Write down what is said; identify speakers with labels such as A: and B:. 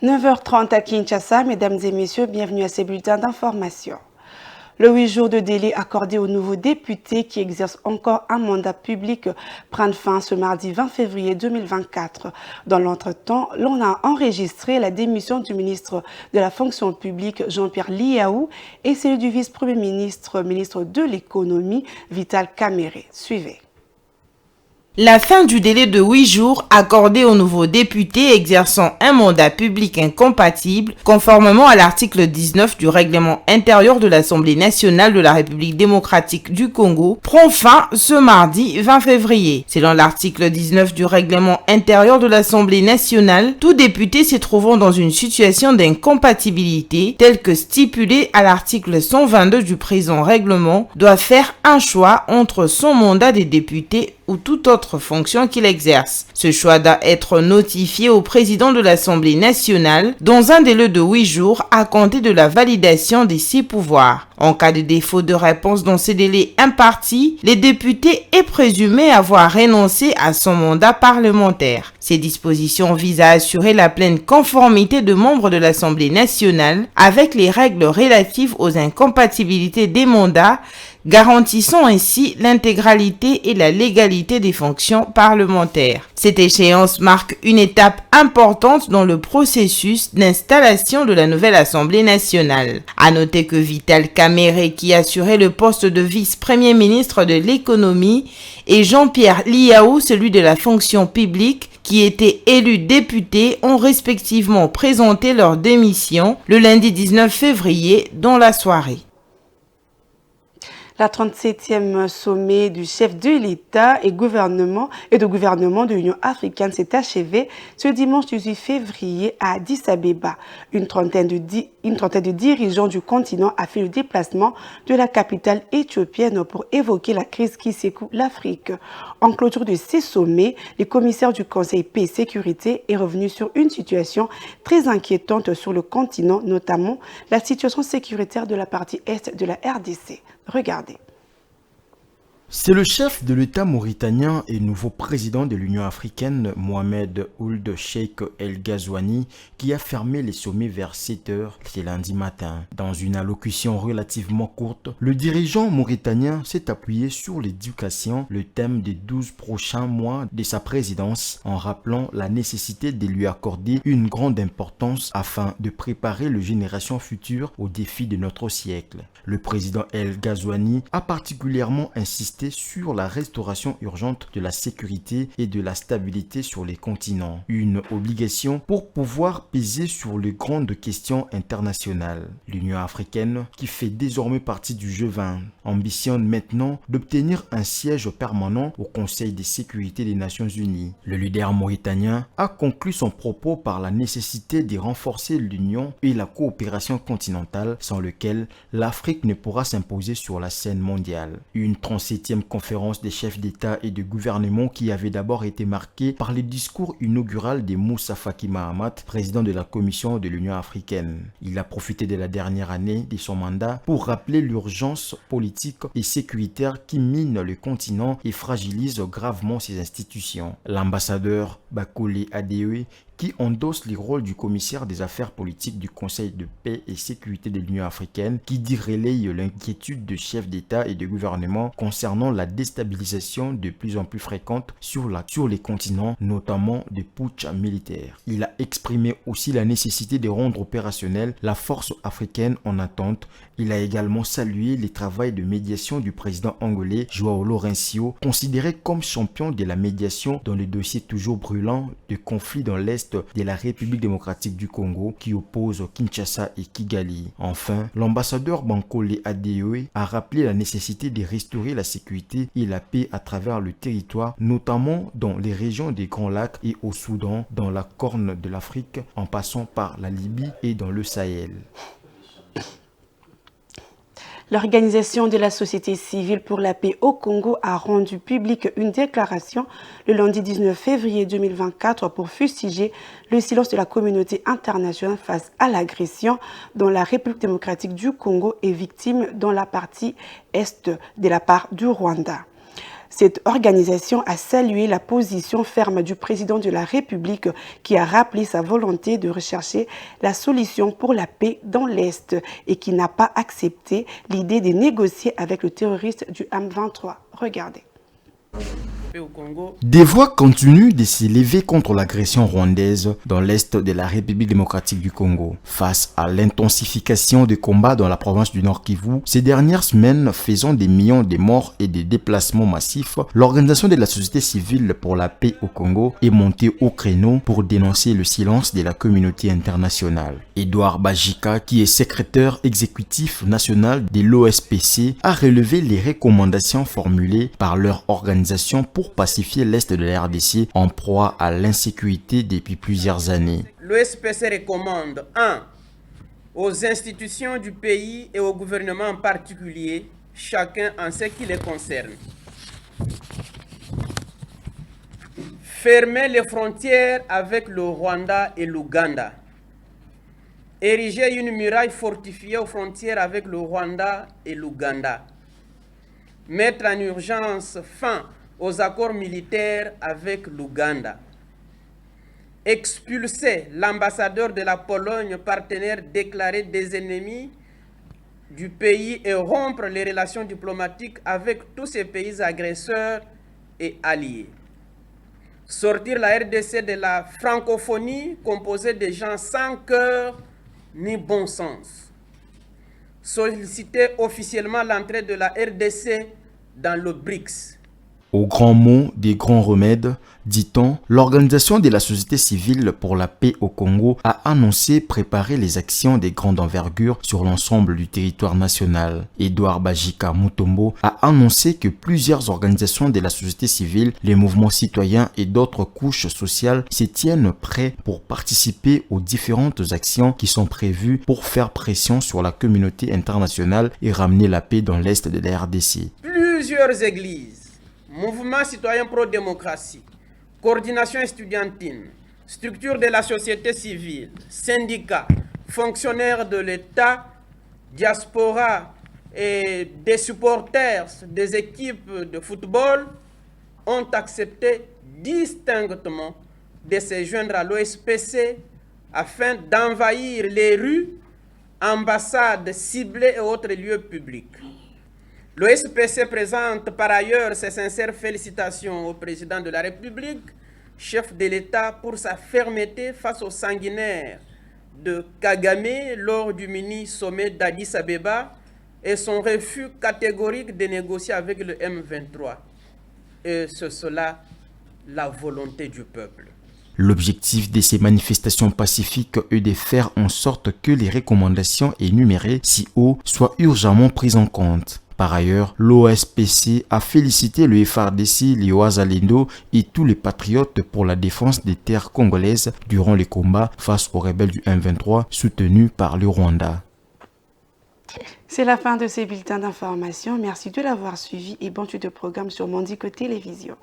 A: 9h30 à Kinshasa, mesdames et messieurs, bienvenue à ces bulletins d'information. Le 8 jours de délai accordé aux nouveaux députés qui exercent encore un mandat public prend fin ce mardi 20 février 2024. Dans l'entretemps, l'on a enregistré la démission du ministre de la fonction publique Jean-Pierre Liaou et celle du vice-premier ministre, ministre de l'économie Vital Kamerhe. Suivez.
B: La fin du délai de 8 jours accordé aux nouveaux députés exerçant un mandat public incompatible, conformément à l'article 19 du règlement intérieur de l'Assemblée nationale de la République démocratique du Congo, prend fin ce mardi 20 février. Selon l'article 19 du règlement intérieur de l'Assemblée nationale, tout député se trouvant dans une situation d'incompatibilité, telle que stipulée à l'article 122 du présent règlement, doit faire un choix entre son mandat de député ou toute autre fonction qu'il exerce. Ce choix doit être notifié au président de l'Assemblée nationale dans un délai de 8 jours à compter de la validation de ses pouvoirs. En cas de défaut de réponse dans ce délai imparti, le député est présumé avoir renoncé à son mandat parlementaire. Ces dispositions visent à assurer la pleine conformité de membres de l'Assemblée nationale avec les règles relatives aux incompatibilités des mandats, garantissant ainsi l'intégralité et la légalité des fonctions parlementaires. Cette échéance marque une étape importante dans le processus d'installation de la nouvelle Assemblée nationale. À noter que Vital Kamerhe, qui assurait le poste de vice-premier ministre de l'économie, et Jean-Pierre Liaou, celui de la fonction publique, qui étaient élus députés, ont respectivement présenté leur démission le lundi 19 février dans la soirée.
A: La 37e sommet du chef de l'État et de gouvernement de l'Union africaine s'est achevé ce dimanche 18 février à Addis Abeba. Une trentaine de dirigeants du continent a fait le déplacement de la capitale éthiopienne pour évoquer la crise qui secoue l'Afrique. En clôture de ces sommets, le commissaire du Conseil paix et sécurité est revenu sur une situation très inquiétante sur le continent, notamment la situation sécuritaire de la partie est de la RDC. Regardez.
C: C'est le chef de l'État mauritanien et nouveau président de l'Union africaine, Mohamed Ould Cheikh El Ghazouani, qui a fermé les sommets vers 7 h ce lundi matin. Dans une allocution relativement courte, le dirigeant mauritanien s'est appuyé sur l'éducation, le thème des 12 prochains mois de sa présidence, en rappelant la nécessité de lui accorder une grande importance afin de préparer les générations futures aux défis de notre siècle. Le président El Ghazouani a particulièrement insisté sur la restauration urgente de la sécurité et de la stabilité sur les continents. Une obligation pour pouvoir peser sur les grandes questions internationales. L'Union africaine, qui fait désormais partie du G20, ambitionne maintenant d'obtenir un siège permanent au Conseil de sécurité des Nations Unies. Le leader mauritanien a conclu son propos par la nécessité de renforcer l'union et la coopération continentale sans lequel l'Afrique ne pourra s'imposer sur la scène mondiale. Une 37e conférence des chefs d'État et de gouvernement qui avait d'abord été marquée par le discours inaugural de Moussa Faki Mahamat, président de la Commission de l'Union africaine. Il a profité de la dernière année de son mandat pour rappeler l'urgence politique et sécuritaire qui mine le continent et fragilise gravement ses institutions. L'ambassadeur Bakole Adewe, qui endosse le rôle du commissaire des affaires politiques du Conseil de paix et sécurité de l'Union africaine, qui dit relaye l'inquiétude de chefs d'État et de gouvernement concernant la déstabilisation de plus en plus fréquente sur les continents, notamment des putschs militaires. Il a exprimé aussi la nécessité de rendre opérationnelle la force africaine en attente. Il a également salué le travail de médiation du président angolais João Lourenço, considéré comme champion de la médiation dans le dossier toujours brûlant de conflit dans l'Est de la République démocratique du Congo qui oppose Kinshasa et Kigali. Enfin, l'ambassadeur Bankole Adeoye a rappelé la nécessité de restaurer la sécurité et la paix à travers le territoire, notamment dans les régions des Grands Lacs et au Soudan, dans la Corne de l'Afrique, en passant par la Libye et dans le Sahel.
A: L'Organisation de la société civile pour la paix au Congo a rendu publique une déclaration le lundi 19 février 2024 pour fustiger le silence de la communauté internationale face à l'agression dont la République démocratique du Congo est victime dans la partie est de la part du Rwanda. Cette organisation a salué la position ferme du président de la République qui a rappelé sa volonté de rechercher la solution pour la paix dans l'Est et qui n'a pas accepté l'idée de négocier avec le terroriste du M23. Regardez.
C: Des voix continuent de s'élever contre l'agression rwandaise dans l'est de la République démocratique du Congo. Face à l'intensification des combats dans la province du Nord Kivu, ces dernières semaines faisant des millions de morts et des déplacements massifs, l'organisation de la société civile pour la paix au Congo est montée au créneau pour dénoncer le silence de la communauté internationale. Edouard Bajika, qui est secrétaire exécutif national de l'OSPC, a relevé les recommandations formulées par leur organisation pour pacifier l'Est de la RDC en proie à l'insécurité depuis plusieurs années.
D: L'OSPC recommande 1. Aux institutions du pays et au gouvernement en particulier, chacun en ce qui les concerne. Fermer les frontières avec le Rwanda et l'Ouganda. Ériger une muraille fortifiée aux frontières avec le Rwanda et l'Ouganda. Mettre en urgence fin aux accords militaires avec l'Ouganda. Expulser l'ambassadeur de la Pologne, partenaire déclaré des ennemis du pays, et rompre les relations diplomatiques avec tous ces pays agresseurs et alliés. Sortir la RDC de la francophonie composée de gens sans cœur ni bon sens. Solliciter officiellement l'entrée de la RDC dans le BRICS.
C: Au grand mot des grands remèdes, dit-on, l'organisation de la société civile pour la paix au Congo a annoncé préparer les actions de grande envergure sur l'ensemble du territoire national. Edouard Bajika Mutombo a annoncé que plusieurs organisations de la société civile, les mouvements citoyens et d'autres couches sociales se tiennent prêts pour participer aux différentes actions qui sont prévues pour faire pression sur la communauté internationale et ramener la paix dans l'Est de la RDC.
D: Plusieurs églises, mouvements citoyens pro-démocratie, coordination estudiantine, structures de la société civile, syndicats, fonctionnaires de l'État, diaspora et des supporters des équipes de football ont accepté distinctement de se joindre à l'OSPC afin d'envahir les rues, ambassades ciblées et autres lieux publics. L'OSPC présente par ailleurs ses sincères félicitations au président de la République, chef de l'État, pour sa fermeté face aux sanguinaires de Kagame lors du mini-sommet d'Addis Abeba et son refus catégorique de négocier avec le M23. Et c'est cela la volonté du peuple.
C: L'objectif de ces manifestations pacifiques est de faire en sorte que les recommandations énumérées si haut soient urgemment prises en compte. Par ailleurs, l'OSPC a félicité le FARDC, les Wazalendo et tous les patriotes pour la défense des terres congolaises durant les combats face aux rebelles du M23 soutenus par le Rwanda.
A: C'est la fin de ces bulletins d'information. Merci de l'avoir suivi et bon suite de programme sur Mondico Télévision.